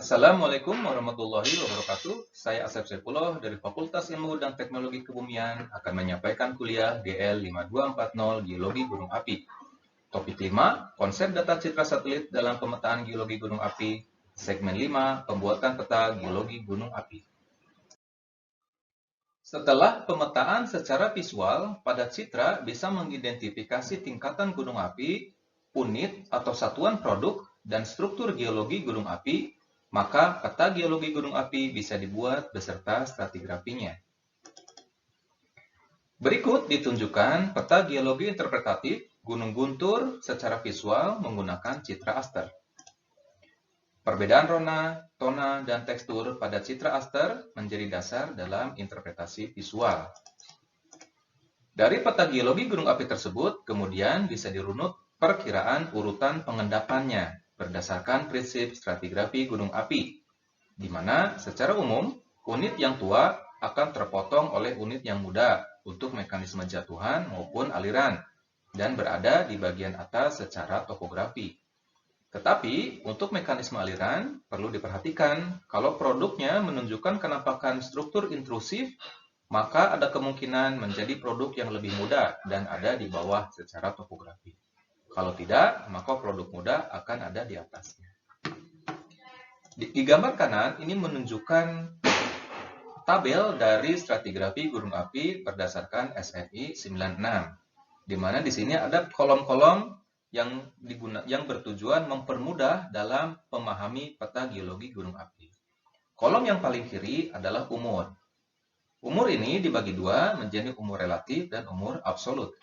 Assalamualaikum warahmatullahi wabarakatuh. Saya Asep Saifullah dari Fakultas Ilmu dan Teknologi Kebumian akan menyampaikan kuliah GL 5240 Geologi Gunung Api. Topik 5, konsep data citra satelit dalam pemetaan geologi gunung api. Segmen 5, pembuatan peta geologi gunung api. Setelah pemetaan secara visual, pada citra bisa mengidentifikasi tingkatan gunung api, unit atau satuan produk, dan struktur geologi gunung api, maka peta geologi gunung api bisa dibuat beserta stratigrafinya. Berikut ditunjukkan peta geologi interpretatif Gunung Guntur secara visual menggunakan citra aster. Perbedaan rona, tona, dan tekstur pada citra aster menjadi dasar dalam interpretasi visual. Dari peta geologi gunung api tersebut, kemudian bisa dirunut perkiraan urutan pengendapannya berdasarkan prinsip stratigrafi gunung api, di mana secara umum unit yang tua akan terpotong oleh unit yang muda untuk mekanisme jatuhan maupun aliran dan berada di bagian atas secara topografi. Tetapi untuk mekanisme aliran perlu diperhatikan kalau produknya menunjukkan kenampakan struktur intrusif, maka ada kemungkinan menjadi produk yang lebih muda dan ada di bawah secara topografi. Kalau tidak, maka produk muda akan ada di atasnya. Di gambar kanan ini menunjukkan tabel dari stratigrafi gunung api berdasarkan SNI 96, di mana di sini ada kolom-kolom yang bertujuan mempermudah dalam memahami peta geologi gunung api. Kolom yang paling kiri adalah umur. Umur ini dibagi dua menjadi umur relatif dan umur absolut.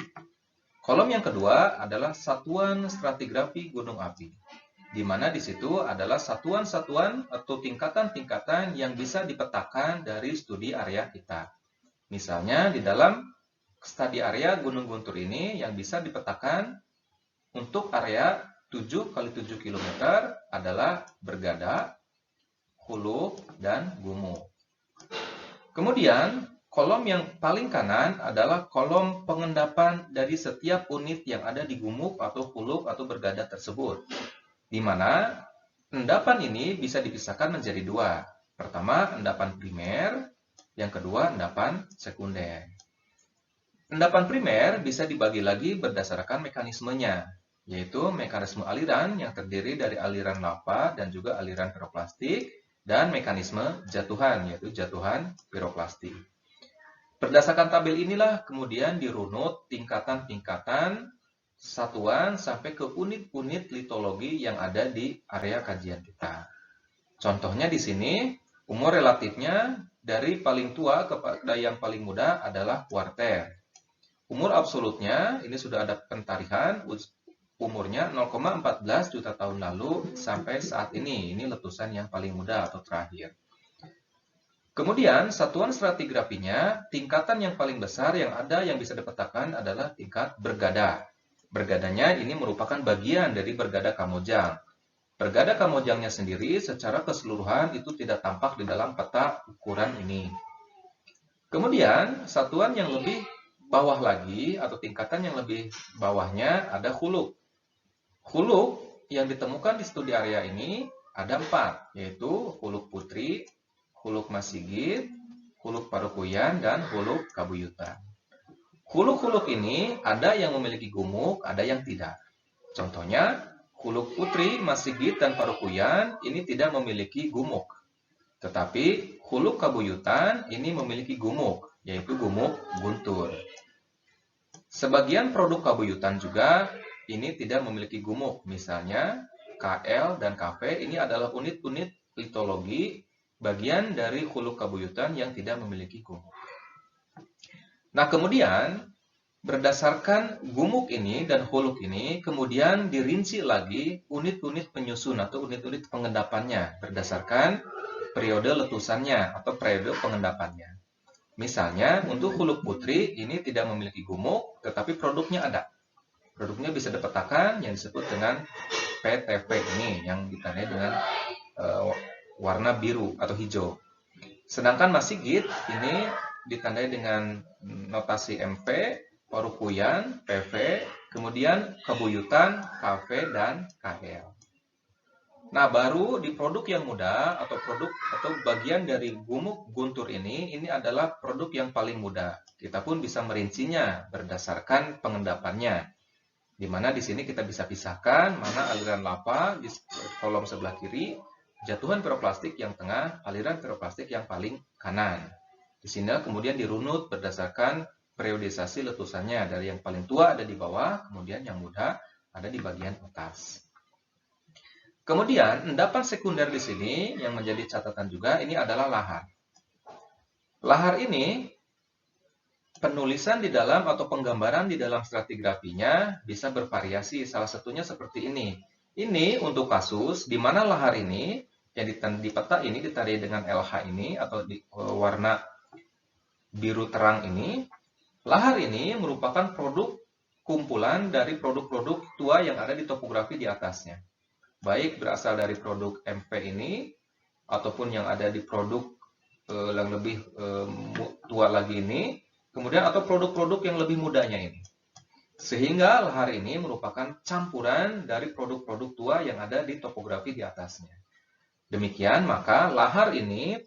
Kolom yang kedua adalah satuan stratigrafi gunung api, di mana di situ adalah satuan-satuan atau tingkatan-tingkatan yang bisa dipetakan dari studi area kita. Misalnya di dalam studi area Gunung Guntur ini yang bisa dipetakan untuk area 7 x 7 km adalah Bergada, Hulu, dan Gumuk. Kemudian kolom yang paling kanan adalah kolom pengendapan dari setiap unit yang ada di Gumuk atau Hulu atau Bergada tersebut, di mana endapan ini bisa dipisahkan menjadi dua. Pertama, endapan primer, yang kedua, endapan sekunder. Endapan primer bisa dibagi lagi berdasarkan mekanismenya, yaitu mekanisme aliran yang terdiri dari aliran lava dan juga aliran piroklastik, dan mekanisme jatuhan, yaitu jatuhan piroklastik. Berdasarkan tabel inilah kemudian dirunut tingkatan-tingkatan satuan sampai ke unit-unit litologi yang ada di area kajian kita. Contohnya di sini, umur relatifnya dari paling tua kepada yang paling muda adalah kuarter. Umur absolutnya, ini sudah ada pentarihan, umurnya 0,14 juta tahun lalu sampai saat ini letusan yang paling muda atau terakhir. Kemudian, satuan stratigrafinya, tingkatan yang paling besar yang ada yang bisa dipetakan adalah tingkat Bergada. Bergadanya ini merupakan bagian dari Bergada Kamojang. Bergada Kamojangnya sendiri secara keseluruhan itu tidak tampak di dalam peta ukuran ini. Kemudian, satuan yang lebih bawah lagi atau tingkatan yang lebih bawahnya ada Huluk. Huluk yang ditemukan di studi area ini ada 4, yaitu Huluk Putri, Huluk Masigit, Huluk Parukuyan, dan Huluk Kabuyutan. Huluk-huluk ini ada yang memiliki gumuk, ada yang tidak. Contohnya, Huluk Putri, Masigit, dan Parukuyan ini tidak memiliki gumuk. Tetapi Huluk Kabuyutan ini memiliki gumuk, yaitu gumuk guntur. Sebagian produk kabuyutan juga ini tidak memiliki gumuk. Misalnya KL dan KV ini adalah unit-unit litologi bagian dari Huluk Kabuyutan yang tidak memiliki gumuk. Nah, kemudian berdasarkan gumuk ini dan huluk ini, kemudian dirinci lagi unit-unit penyusun atau unit-unit pengendapannya berdasarkan periode letusannya atau periode pengendapannya. Misalnya, untuk Huluk Putri ini tidak memiliki gumuk, tetapi produknya ada. Produknya bisa dipetakan yang disebut dengan PTV ini, yang ditandai dengan warna biru atau hijau. Sedangkan Masigit ini ditandai dengan notasi MV, Parukuyan, PV, kemudian Kabuyutan, KV, dan KL. Nah, baru di produk yang mudah atau produk atau bagian dari gumuk guntur ini adalah produk yang paling mudah. Kita pun bisa merincinya berdasarkan pengendapannya. Di mana di sini kita bisa pisahkan mana aliran lava di kolom sebelah kiri, jatuhan piroplastik yang tengah, aliran piroplastik yang paling kanan. Di sini kemudian dirunut berdasarkan periodisasi letusannya, dari yang paling tua ada di bawah, kemudian yang muda ada di bagian atas. Kemudian, endapan sekunder di sini yang menjadi catatan juga ini adalah lahar. Lahar ini penulisan di dalam atau penggambaran di dalam stratigrafinya bisa bervariasi. Salah satunya seperti ini. Ini untuk kasus di mana lahar ini yang di peta ini ditandai dengan LH ini atau di warna biru terang ini. Lahar ini merupakan produk kumpulan dari produk-produk tua yang ada di topografi di atasnya. Baik berasal dari produk MP ini, ataupun yang ada di produk yang lebih tua lagi ini, kemudian atau produk-produk yang lebih mudanya ini. Sehingga lahar ini merupakan campuran dari produk-produk tua yang ada di topografi di atasnya. Demikian, maka lahar ini,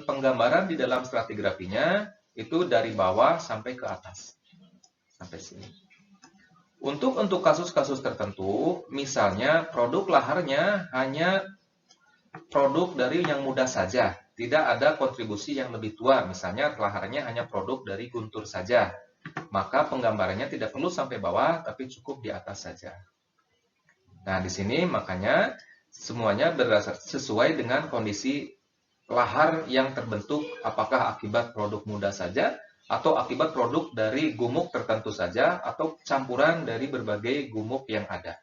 penggambaran di dalam stratigrafinya, itu dari bawah sampai ke atas. Sampai sini. Untuk kasus-kasus tertentu, misalnya produk laharnya hanya produk dari yang muda saja, tidak ada kontribusi yang lebih tua, misalnya laharnya hanya produk dari guntur saja, maka penggambarannya tidak perlu sampai bawah, tapi cukup di atas saja. Nah, di sini makanya semuanya sesuai dengan kondisi lahar yang terbentuk, apakah akibat produk muda saja, atau akibat produk dari gumuk tertentu saja, atau campuran dari berbagai gumuk yang ada.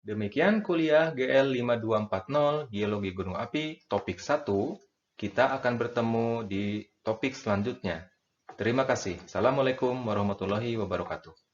Demikian kuliah GL 5240 Geologi Gunung Api topik 1. Kita akan bertemu di topik selanjutnya. Terima kasih. Assalamualaikum warahmatullahi wabarakatuh.